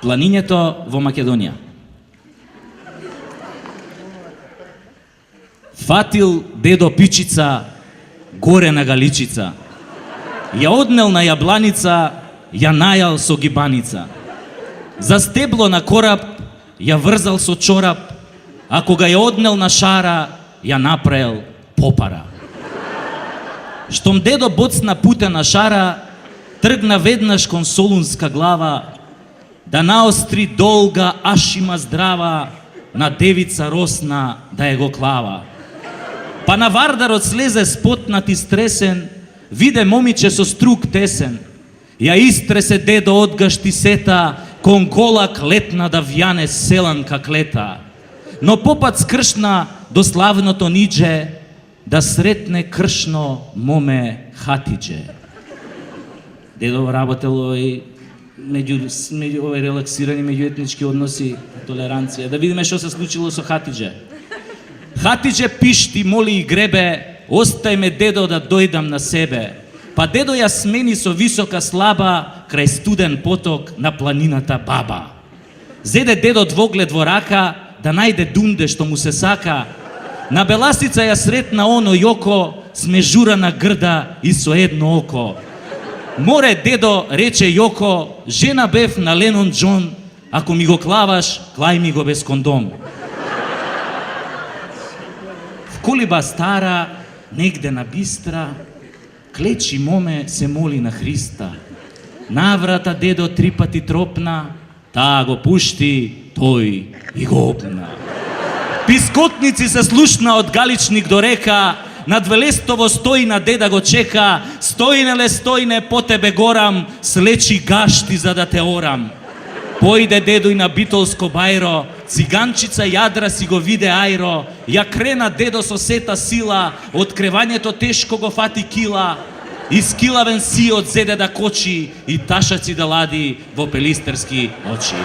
Планињето во Македонија. Фатил дедо пичица горе на галичица. Ја однел на јабланица, ја најал со гибаница. За стебло на кораб ја врзал со чорап, а кога ја однел на шара, ја направил попара. Штом дедо боцна путе на шара, тргна веднаш кон Солунска глава, да наостри долга, аш има здрава, на девица росна да ја го клава. Па на вардарот слезе спотнат и стресен, виде момиче со струк тесен. Ја истресе дедо од гаштисета, кон голак летна да вјане селанка клета. Но попат скршна до славното нидже, да сретне кршно моме Хатидже. Дедо работел меѓу релаксирани меѓуетнички односи, толеранција. Да видиме што се случило со Хатидже. Хатидже пишти, моли и гребе, остај ме дедо да дојдам на себе. Па дедо ја смени со висока слаба, крај студен поток на планината Баба. Зеде дедо двоглед во рака, да најде дунде што му се сака. На беласица ја сретна оно јоко, смежурана грда и со едно око. Море дедо, рече Јоко, жена бев на Ленон Џон, ако ми го клаваш, клај ми го без кондом. В колиба стара, негде на бистра, клечи моме се моли на Христа. Наврата дедо 3 пати тропна, таа го пушти, тој и го опна. Пискотници се слушна од Галичник до река, над Велестово стојна деда го чека, стојне, по тебе горам, слечи гашти за да те орам. Појде дедо и на Битолско бајро, циганчица јадра си го виде ајро, ја крена дедо со сета сила, од кревањето тешко го фати кила, искилавен си од зеде да кочи и ташаци да лади во пелистерски очи.